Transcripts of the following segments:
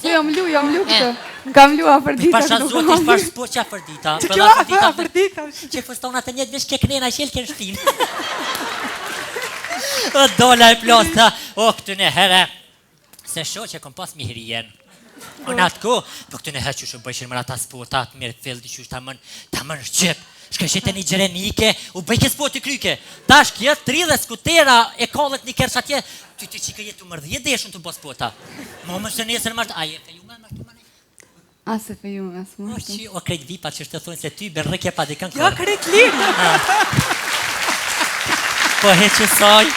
Jam lu këtë. Kam lu Afrodita. Pasha zotish pash po që Afrodita. Afrodita. Që fëstona të njëtë vesh ke knena qelë ke në shtinë. O dola e plosta. O këtë në herë. Se sho që kom pas mihrien. O në atë ko. Po këtë në herë që shumë bëjshin mëra ta sportat. Mirë fildi që ta mën shqip. Shkëshete një gjerenike, u bëjke sport të kryke. Ta shkje, 30 skutera e kallet një kërsh atje, ty të qike jetu mërdhje deshën të bo sporta. Mo më së nesër mërtë, a je fe ju me mërtë më ne? A se fe ju me së mërtë. O krejt vipa që shtë thonë se ty bërrëkje pa dikën kërë. Ja, krejt lirë. Po heqë soj.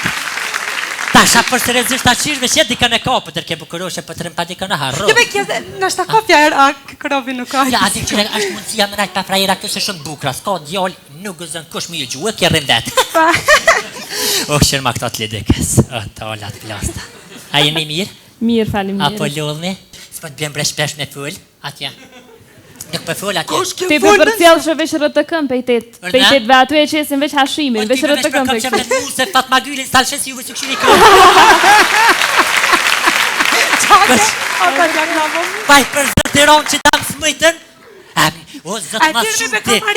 Ta sha përsërëzisht ta qishme që dikën e kapë, tërke bukuroshe për tërëm pa dikën e harro. Jube kje, nështë ta kopja a kërovi nuk ajtë. Ja, adik qire është mundësia më najtë pa frajera kësë shumë bukra, s'ka djallë nuk gëzën kush më ju gjuë, kje rëndet. O, shërë ma këta të lidikës, o, talat plasta. A jeni mirë? Mirë, falim mirë. Apo lullni? S'po të bjem bresh me full, atje. Nuk për full atje. Ti për përcjell shë vesh rëtëkëm pejtet. Pejtetve aty e qesin veç hashimin, veç rëtëkëm për këtë. Që se fat ma gyllin, s'tal shensi juve së këshini Vaj, për zëtiron që tam smëjtën. O, zëtë ma shumë ti. Për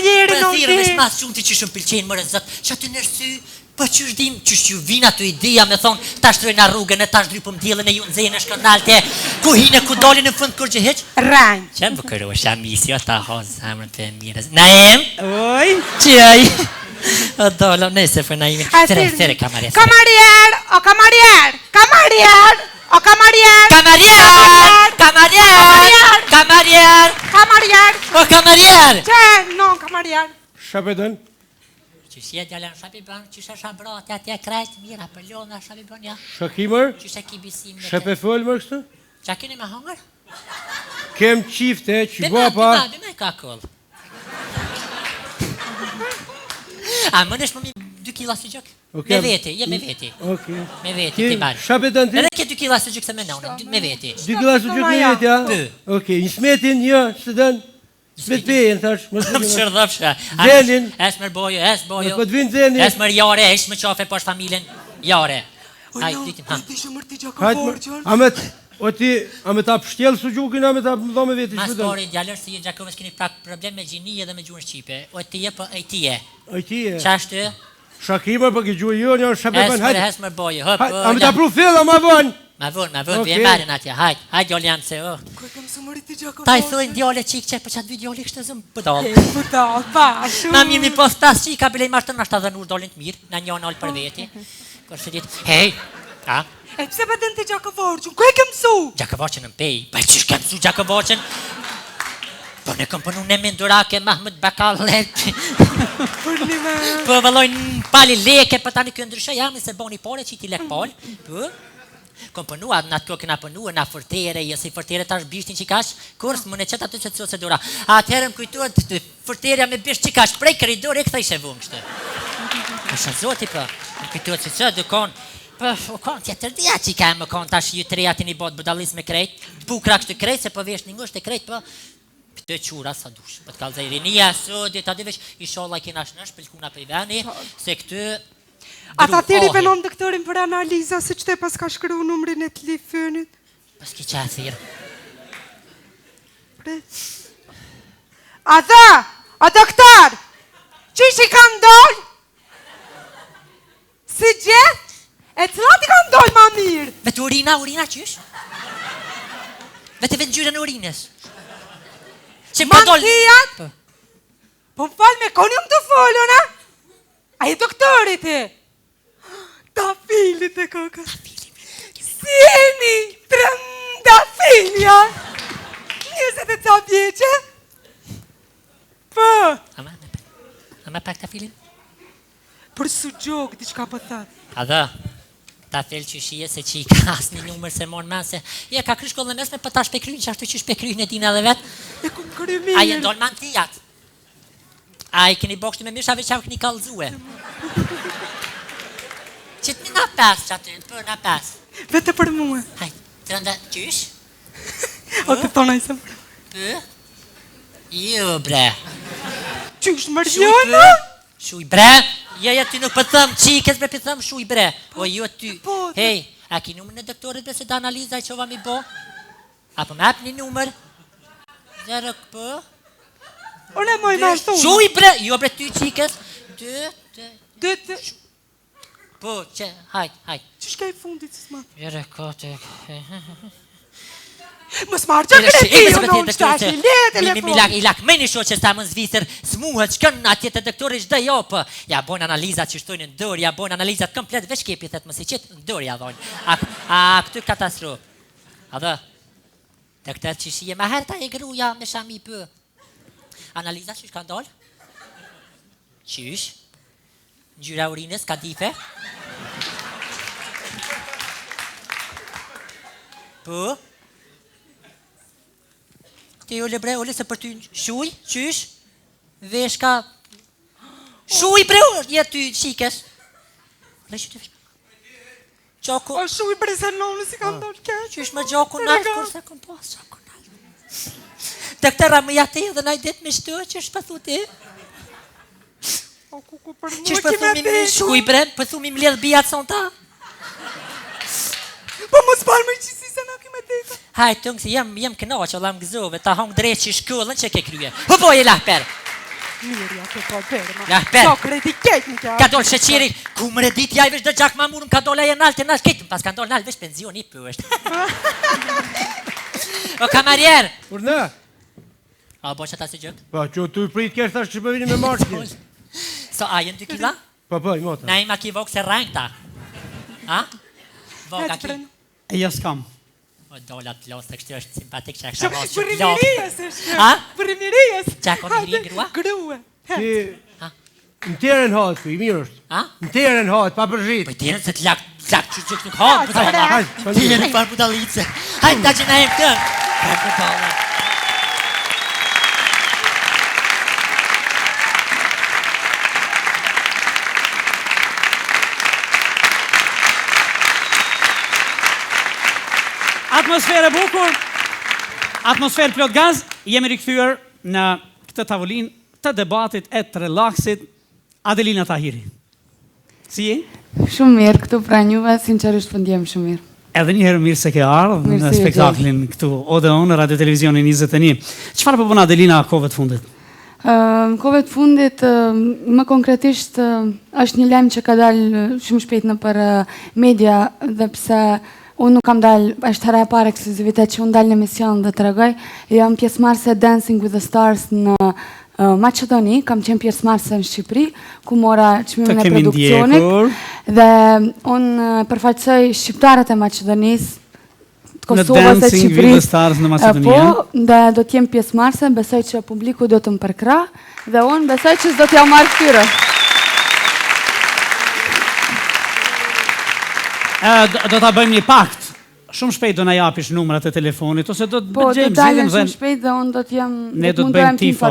thirë vesh ma shumë ti që shumë pilqenë mërë zëtë. Që aty nërësy, po që është dim, që është ju vina të ideja me thonë, ta shtrojnë a rrugën e ta shdrypëm djelën e ju në zejnë e shkëndalë ku hinë e ku dolin në fund kur që heq? Rajnë. Që më kërë është amisi, o ta hozë zamrën për mirës. Naim? Oj. Qëj? O dolo, nëse për Naimi. Tere, kamarier. Kamarier, o kamarier, kamarier, o kamarier. Kamarier! Kamarier! Kamarier! Kamarier. O kamarier! Që, no, kamarier. Shapedën? Që si e djallën shabibën, që shë shabrati atje krejt, mira për lona shabibën, ja. Shakimër? Që shë ki bisim në Shape folmër kështë? Qa keni me hangër? Kem qifte që bapa... Bime ka kull. A më nëshë më mi 2 kila së gjëk? Me veti, je me veti. Me veti, ti banë. Shapedën ti? Edhe ke 2 kila së gjëk se me nëunë, me veti. 2 kila së gjëk me veti, ja? Okej, një smetin, një, së dënë. Smet pejen, thash. Më shërdhëpshë. Zenin. Es mër bojo, es bojo. Po të vinë zenin. Es mër jare, es më qafe posh familjen jare. Hajt, ditim, ha. Ishë mërti Gjakovorgjën. Amet, o ti, amet a pështjelë së gjukin, amet a do me veti Mas shpëtën. pori, djallër se je Gjakovës keni pak problem me gjini edhe me gjuhën Shqipe. O ti je, po e ti je. O ti je. Qashtë? Shakimër, po ki gjuhë jo, një Shapedën, hajt. Es mër bojo, hëp. Amet a pru filla, ma vonë. Ma vonë, vje marin atje, hajt. Hajt, djallë jam se, o. Kërë kemë së mërti Gjakovorgjën. Ta i thujnë djallë qik që, po qatë dy djallë i kështë zëmë pëdallë. Pëdallë, pa, shumë. Na mirë mi pos 5 qika, bilej mashtën, ashtë adhe nur dolin të mirë, na një nalë për veti. Kërë shë ditë, hej, a? E pse pëtën të Gjakovorgjën, ku e ke mësu? Gjakovorgjën në mpej, pa qysh ke mësu Gjakovorgjën? Po ne kom punu në Mendurake, Mahmud Bakallet. Për një me... Po vëllojnë pali leke, për tani kjo ndryshë jam, se boni pare që i ti lek pal. Kom punu, atë në atë këna punu, në fërtere, jësi fërtere tash bishtin qikash, kurs më në qëtë atë që të procedura. Atëherë më kujtuat fërtereja me bisht qikash, prej koridor e këta ishe vungë shtë. Më shazoti për, më kujtuat që që dukon, për u konë tjetër dhja që i ka më konë tash ju të reja të një botë budalis me krejt, bukra kështë krejt, se për vesh një ngusht e krejt për, të qura sa dush, për të kalë zajri, një asodi, ta divesh, i sholla i kina shnesh, pëllkuna për i veni, se këtë ata thiri venon doktorin për analiza, se qëte pas ka shkru numrin e telefonit. Pas ki qa thirë. A doktor, qish i ka ndoll? Si gjithë? E cilat i ka ndoll ma mirë? Vete urina qysh? Vete vetë gjyre në urinës. Mantijat? Po më falë me koni më të folën, a? A i doktorit e? Ta filit e koka. Sieni, trënda filja. 20 e ca vjeqe? Po. Ama pak ta filin? Për su gjokë, diçka për thatë. A dhe, ta fil që shie se që i ka asë një numër se mon men se je ka kry shkollë në mesme për ta shpekryjnë që ashtu që shpekryjnë e dina dhe vetë. E ku më kërë mirë. A je ndollë mantijat. A i keni bokshtu me mishave që avë këni kalzue. Qëtë një na pas që aty, për na pas. Vete për mua. Haj, të rënda, qysh? O të tonaj se për. Për? Ju, bre. Qysh mërgjona? Shuj, bre. Ja, ty nuk për thëmë qikës, bre për thëmë shuj, bre. O, ju, ty. Hej, a ki numër në doktorit bre se da analiza i qova mi bo? Apo më hap një numër? 0 po. Unë e moj me ashtu. Shuj bre, jo bre ty qikës. 2. Po, hajt. Që shka I fundit si s'ma? 0 4. Më s'marë që kreti, unë unë qëtashi, le telefon. I lak, me një shoqe sta më zvisër, smuhet, shkën atje të doktori shda jopë. Ja bojnë analizat që shtojnë në ndër, ja bojnë analizat komplet, veç kepi, thetë më si qëtë në ndër, ja dojnë. A këty katastrofë. A dhe, doktor që shije ma herta e gruja me shami për. Analizat që shka ndollë? Qysh? Gjyra urinës, ka dife? Po? Ti ole bre, ole se për ty shuj, qysh? Veshka... Shuj bre, je ty shikes. Ole që ty veshka. Gjoko... O shuj bre se nëllë si ka ndollë keq. Qysh më gjoko nalë, kurse kom pas gjoko nalë. Doktera më jate dhe na I dit me shtu, qysh për thu ti? O kuku për më Qysh për thu mi më shuj bre, për thu mi më ledh bijat son ta? Po mos palë me qësi se në kime teka. Hajt, tëngë si jem këna që Allah më gëzove, ta hongë drejt që shkollën që ke krye. Po je lahper. Mirja ke po përë ma. Lahper. So kredi keq në kja. Ka dollë sheqiri, ku më redit jaj vesh dhe gjak ma murëm, ka dollë aje nalë të nash, ketëm pas ka dollë nalë vesh penzion I për është. O kamarjer. Urna? A bo që ta se gjëk? Po, që tu I prit kesh tash që përvini me marqë. So, a jenë 2 kila? Po, I mota. Na ima ki vokë se rangë ta. Ha? Voka ki. E ja s'kam. O dolla të losë të kështë është simpatik që kështë mos që Për të lopë. mirijas është. Ha? Për mirijas. Qa ko mirin grua? Grua. Ti... Ha? Në teren hatë, I mirë është. Ha? Në teren hatë, pa përshit. Po I tjerën se të lak që nuk hatë. Hajt, Tjerën farë budalice. Hajt ta që na em tërë. Hajt në bala. Atmosferë bukur, atmosferë plot gaz, jemi rikthyer në këtë tavolinë të debatit e të relaksit. Adelina Tahiri. Si je? Shumë mirë këtu pra juve, sinqerisht po ndjem shumë mirë. Edhe një herë mirë se ke ardhur në Mirë se spektaklin këtu Odeon në Radio Televizionin 21. Çfarë po bën Adelina kohëve të fundit? Kohëve të fundit, më konkretisht, është një lajm që ka dalë shumë shpejt në për media dhe pse unë nuk kam dalë, është hera e parë ekskluzivitet që unë dalë në emision dhe të regoj, jam pjesëmarrëse Dancing with the Stars në Maqedoni, kam qenë pjesëmarrëse në Shqipëri, ku mora çmimin e produksionit, dhe unë përfaqësoj shqiptarët e Maqedonisë, të Kosovës e Shqipërisë, po, dhe do të jem pjesëmarrëse, besoj që publiku do të më përkrah, dhe unë besoj që s'do t'ja marrë fytyrë. Do ta bëjmë një pakt. Shumë shpejt do na japish numrat e telefonit ose do të Po, do bëjmë dalën shumë shpejt dhe unë do t'jem, ne do të bëjmë tifo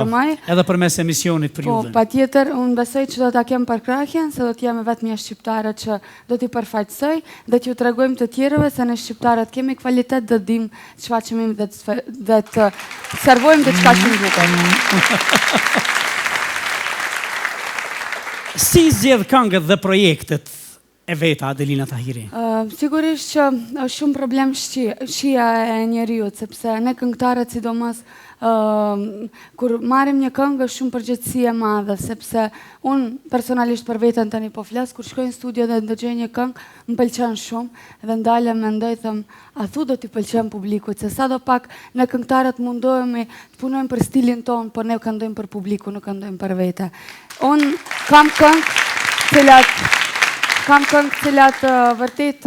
edhe përmes emisionit për ju. Po, patjetër, unë besoj që do ta kem përkrahjen, se do t'jem vetëm një shqiptare që do t'i përfaqësoj dhe t'ju tregojmë të tjerëve se ne shqiptarët kemi kvalitet dhe dim çfarë çmim dhe të servojmë diçka që më duket. Si zgjedh këngët dhe projektet e veta Adelina Tahiri? Sigurisht që është shumë problem shija e njeriut, sepse ne këngëtarët sidomos kur marrim një këngë është shumë përgjegjësi e madhe, sepse unë personalisht për veten tani po flas, kur shkoj në studio dhe ndëgjoj një këngë, më pëlqen shumë dhe ndalem mendoj them, a thu do t'i pëlqen publikut, se sadopak ne këngëtarët mundohemi të punojmë për stilin ton, por ne këndojmë për publikun, nuk këndojmë për vete. Unë kam këngë cilat vërtet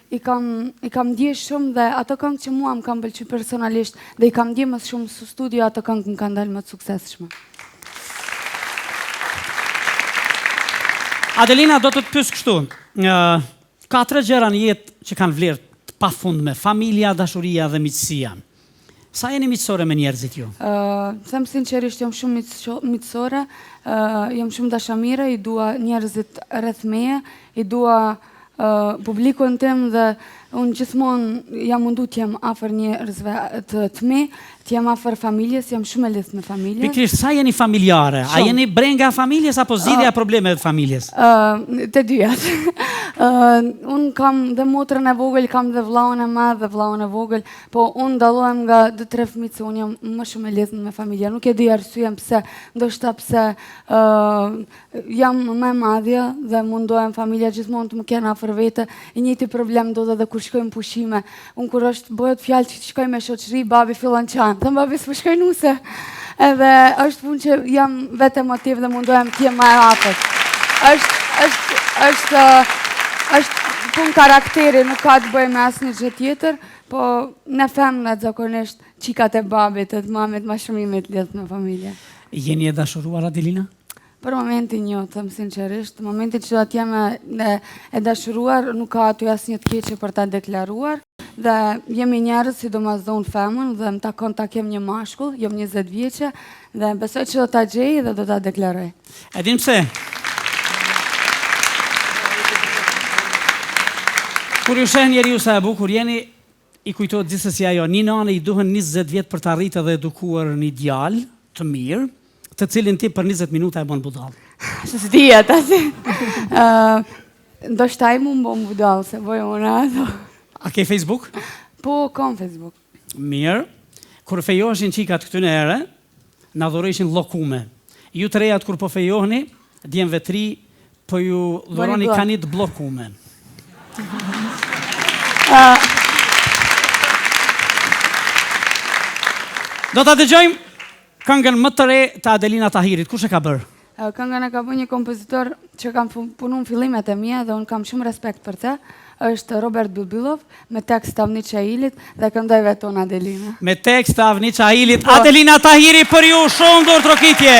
i kam ndje shumë dhe ato këngë që mua më kam pëlqyer personalisht dhe i kam ndje më shumë në studio, ato këngë më kanë dalë më të suksesshme. Adelina, do të të pyes kështu. Ka 3 gjëra në jetë që kanë vlerë të pafundme: familja, dashuria dhe miqësia. Sa jeni miqësore me njerëzit ju? Them sinqerisht, jam shumë miqësore, jam shumë dashamire, i dua njerëzit rreth meje, i dua publikun tim dhe unë gjithmonë jam mundu të jem afër njerëzve të mi, të jem afër familjes, jam shumë e lidhur me familjen. Pikërisht, sa jeni familjare? A jeni brenga familjes apo zgjidhja problemeve të familjes? Të dyjat. Unë kam dhe motrën e vogël, kam dhe vllahun e madh dhe vllahun e vogël, po unë dallohem nga 2-3 fëmijë, se unë jam më shumë e lidhur me familjen. Nuk e di arsyen pse, ndoshta pse jam më e madhja dhe mundohem familja gjithmonë të më kenë afër vete. I njëjti problem ndodh edhe kur shkojmë pushime. Unë kur bëhet fjalë që shkoj me shoqëri, babi fillon çan. Thëm babi s'po shkoj nuse. Edhe është punë që jam vetë emotiv dhe mundohem të jem më e afërt. Është punë karakteri, nuk ka të bëjë me asnjë gjë tjetër, po në femrat zakonisht çikat e babit, të mamit, më shumë jemi të lidhur me familje. Jeni e dashuruar, Adelina? Për momentin jo, thëmë sinqerisht, momentin që do të jem e dashuruar, nuk ka aty asnjë të keqe për ta deklaruar, dhe jemi njerëz, sidomos dhe unë femën, dhe më takon ta kem një mashkull, jam 20 vjeçe, dhe besoj që do ta gjej dhe do ta deklaroj. E din pse? Kur ju sheh njeriu sa e bukur jeni, i kujtohet gjithsesi ajo, një nane i duhen 20 vjet për të arritur dhe edukuar një djalë të mirë, të cilin ti për 20 minuta e bën budall. S'dihet asi. Ndoshta ai më bën budall, se bëj unë ato. A ke Facebook? Po, kam Facebook. Mirë. Kur fejoheshin qikat këtyne ere, na dhuroheshin llokume. Ju të rejat kur po fejohni, djemve 3 po ju dhuroni kanit bllokume. Do ta dëgjojmë këngën më të re të Adelina Tahirit. Kush e ka bërë? Këngën e ka bërë një kompozitor që kam punu në fillimet e mia dhe unë kam shumë respekt për të. Është Robert Bybyllov me tekst të Avni Çailit dhe këndoj veton Adelina. Me tekst të Avni Çailit, Adelina Tahiri për ju, shumë dur trokitje.